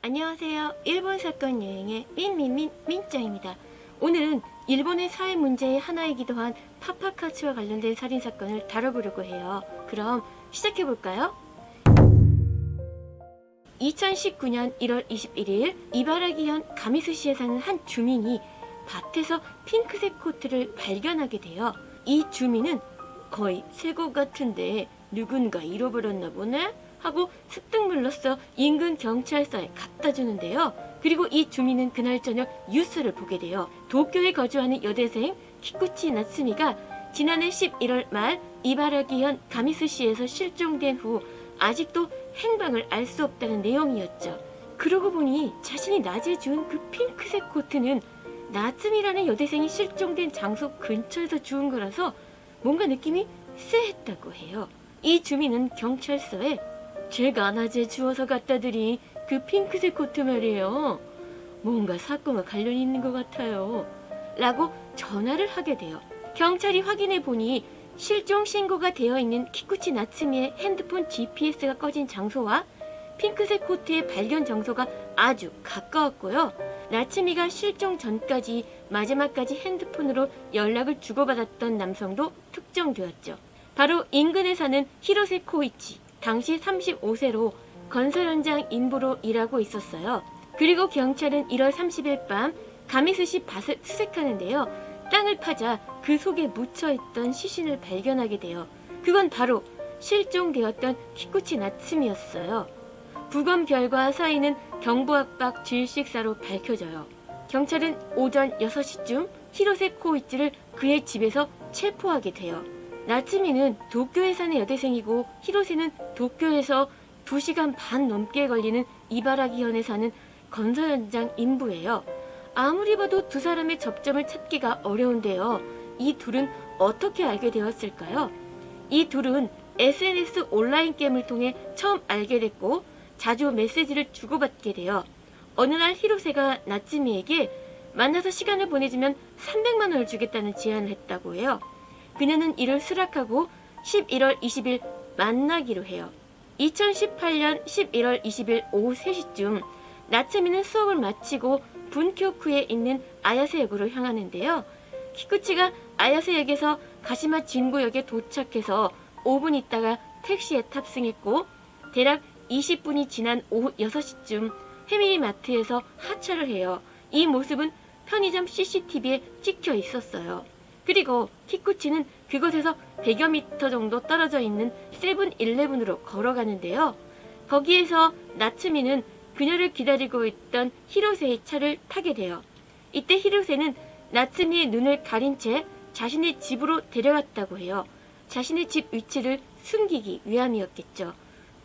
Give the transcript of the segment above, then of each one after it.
안녕하세요. 일본 사건 여행의 민짱입니다. 오늘은 일본의 사회 문제의 하나이기도 한 파파카츠와 관련된 살인사건을 다뤄보려고 해요. 그럼 시작해볼까요? 2019년 1월 21일 이바라기현 가미스시에 사는 한 주민이 밭에서 핑크색 코트를 발견하게 돼요. 이 주민은 거의 새 것 같은데 누군가 잃어버렸나 보네? 하고 습득 눌러서 인근 경찰서에 갖다 주는데요. 그리고 이 주민은 그날 저녁 뉴스를 보게 돼요. 도쿄에 거주하는 여대생 키쿠치 나츠미가 지난해 11월 말 이바라기현 가미스시에서 실종된 후 아직도 행방을 알 수 없다는 내용이었죠. 그러고 보니 자신이 낮에 주운 그 핑크색 코트는 나츠미라는 여대생이 실종된 장소 근처에서 주운 거라서 뭔가 느낌이 쎄했다고 해요. 이 주민은 경찰서에 제가 낮에 주워서 갖다 드린 그 핑크색 코트 말이에요. 뭔가 사건과 관련이 있는 것 같아요. 라고 전화를 하게 돼요. 경찰이 확인해 보니 실종 신고가 되어 있는 키쿠치 나츠미의 핸드폰 GPS가 꺼진 장소와 핑크색 코트의 발견 장소가 아주 가까웠고요. 나츠미가 실종 전까지 마지막까지 핸드폰으로 연락을 주고받았던 남성도 특정되었죠. 바로 인근에 사는 히로세 코이치, 당시 35세로 건설 현장 인부로 일하고 있었어요. 그리고 경찰은 1월 30일 밤 가미스시 밭을 수색하는데요. 땅을 파자 그 속에 묻혀있던 시신을 발견하게 돼요. 그건 바로 실종되었던 키쿠치 나츠미였어요. 부검 결과 사인은 경부압박 질식사로 밝혀져요. 경찰은 오전 6시쯤 히로세 코이치를 그의 집에서 체포하게 돼요. 나츠미는 도쿄에 사는 여대생이고 히로세는 도쿄에서 2시간 반 넘게 걸리는 이바라기현에 사는 건설 현장 인부예요. 아무리 봐도 두 사람의 접점을 찾기가 어려운데요. 이 둘은 어떻게 알게 되었을까요? 이 둘은 SNS 온라인 게임을 통해 처음 알게 됐고 자주 메시지를 주고받게 돼요. 어느 날 히로세가 나츠미에게 만나서 시간을 보내주면 300만 원을 주겠다는 제안을 했다고 해요. 그녀는 이를 수락하고 11월 20일 만나기로 해요. 2018년 11월 20일 오후 3시쯤 나츠미는 수업을 마치고 분교쿠에 있는 아야세역으로 향하는데요. 키쿠치가 아야세역에서 가시마 진구역에 도착해서 5분 있다가 택시에 탑승했고 대략 20분이 지난 오후 6시쯤 해밀리마트에서 하차를 해요. 이 모습은 편의점 CCTV에 찍혀 있었어요. 그리고 키쿠치는 그곳에서 100여 미터 정도 떨어져 있는 세븐일레븐으로 걸어가는데요. 거기에서 나츠미는 그녀를 기다리고 있던 히로세의 차를 타게 돼요. 이때 히로세는 나츠미의 눈을 가린 채 자신의 집으로 데려갔다고 해요. 자신의 집 위치를 숨기기 위함이었겠죠.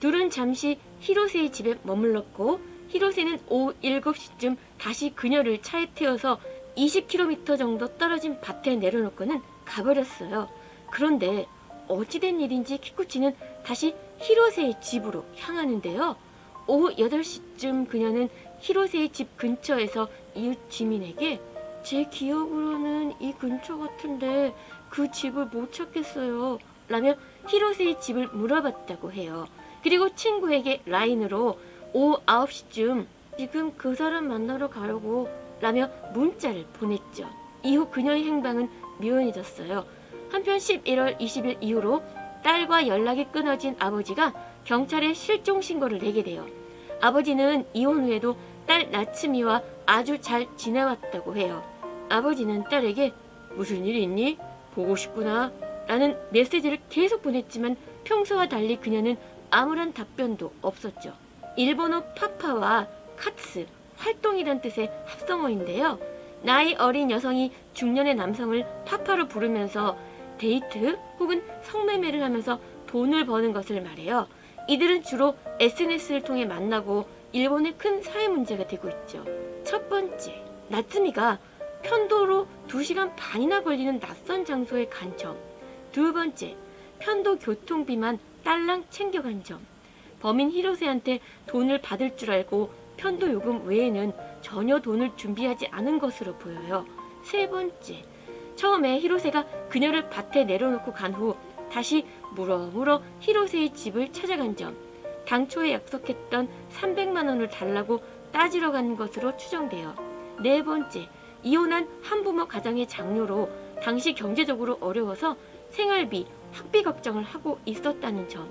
둘은 잠시 히로세의 집에 머물렀고 히로세는 오후 7시쯤 다시 그녀를 차에 태워서 20km 정도 떨어진 밭에 내려놓고는 가버렸어요. 그런데 어찌된 일인지 키쿠치는 다시 히로세의 집으로 향하는데요. 오후 8시쯤 그녀는 히로세의 집 근처에서 이웃 주민에게 제 기억으로는 이 근처 같은데 그 집을 못 찾겠어요 라며 히로세의 집을 물어봤다고 해요. 그리고 친구에게 라인으로 오후 9시쯤 지금 그 사람 만나러 가려고 라며 문자를 보냈죠. 이후 그녀의 행방은 묘연해졌어요. 한편 11월 20일 이후로 딸과 연락이 끊어진 아버지가 경찰에 실종 신고를 내게 돼요. 아버지는 이혼 후에도 딸 나츠미와 아주 잘 지내왔다고 해요. 아버지는 딸에게 무슨 일 있니? 보고 싶구나 라는 메시지를 계속 보냈지만 평소와 달리 그녀는 아무런 답변도 없었죠. 일본어 파파와 카츠, 활동이란 뜻의 합성어인데요. 나이 어린 여성이 중년의 남성을 파파로 부르면서 데이트 혹은 성매매를 하면서 돈을 버는 것을 말해요. 이들은 주로 SNS를 통해 만나고 일본의 큰 사회 문제가 되고 있죠. 첫 번째, 나츠미가 편도로 2시간 반이나 걸리는 낯선 장소에 간 점. 두 번째, 편도 교통비만 딸랑 챙겨간 점. 범인 히로세한테 돈을 받을 줄 알고 편도 요금 외에는 전혀 돈을 준비하지 않은 것으로 보여요. 세 번째, 처음에 히로세가 그녀를 밭에 내려놓고 간 후 다시 물어물어 히로세의 집을 찾아간 점. 당초에 약속했던 300만 원을 달라고 따지러 간 것으로 추정돼요. 네 번째, 이혼한 한부모 가정의 장녀로 당시 경제적으로 어려워서 생활비, 학비 걱정을 하고 있었다는 점.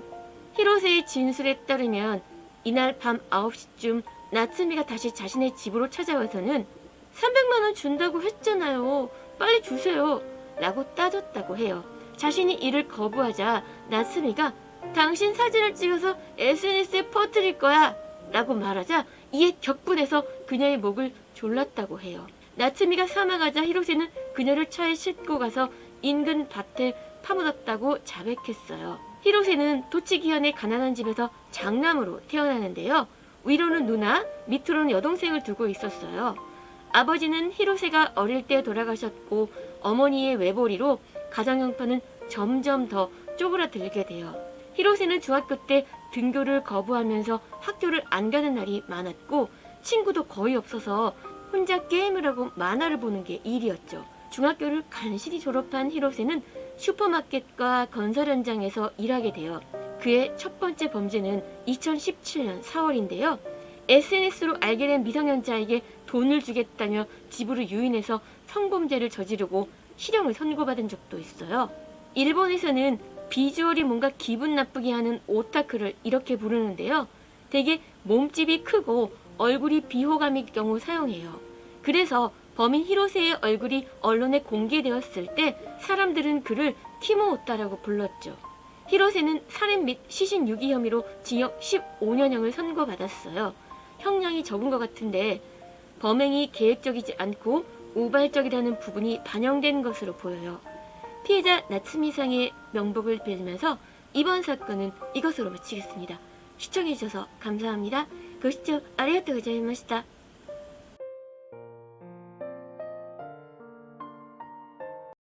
히로세의 진술에 따르면 이날 밤 9시쯤 나츠미가 다시 자신의 집으로 찾아와서는 300만 원 준다고 했잖아요. 빨리 주세요. 라고 따졌다고 해요. 자신이 이를 거부하자 나츠미가 당신 사진을 찍어서 SNS에 퍼뜨릴 거야 라고 말하자 이에 격분해서 그녀의 목을 졸랐다고 해요. 나츠미가 사망하자 히로세는 그녀를 차에 싣고 가서 인근 밭에 파묻었다고 자백했어요. 히로세는 토치기현의 가난한 집에서 장남으로 태어나는데요. 위로는 누나, 밑으로는 여동생을 두고 있었어요. 아버지는 히로세가 어릴 때 돌아가셨고 어머니의 외벌이로 가정 형편은 점점 더 쪼그라들게 돼요. 히로세는 중학교 때 등교를 거부하면서 학교를 안 가는 날이 많았고 친구도 거의 없어서 혼자 게임을 하고 만화를 보는 게 일이었죠. 중학교를 간신히 졸업한 히로세는 슈퍼마켓과 건설 현장에서 일하게 돼요. 그의 첫 번째 범죄는 2017년 4월인데요. SNS로 알게 된 미성년자에게 돈을 주겠다며 집으로 유인해서 성범죄를 저지르고 실형을 선고받은 적도 있어요. 일본에서는 비주얼이 뭔가 기분 나쁘게 하는 오타크를 이렇게 부르는데요. 되게 몸집이 크고 얼굴이 비호감일 경우 사용해요. 그래서 범인 히로세의 얼굴이 언론에 공개되었을 때 사람들은 그를 키모오타라고 불렀죠. 히로세는 살인 및 시신 유기 혐의로 징역 15년형을 선고받았어요. 형량이 적은 것 같은데 범행이 계획적이지 않고 우발적이라는 부분이 반영된 것으로 보여요. 피해자 나츠미상의 명복을 빌면서 이번 사건은 이것으로 마치겠습니다. 시청해주셔서 감사합니다. 고 시청 아리가또 고자이마시타.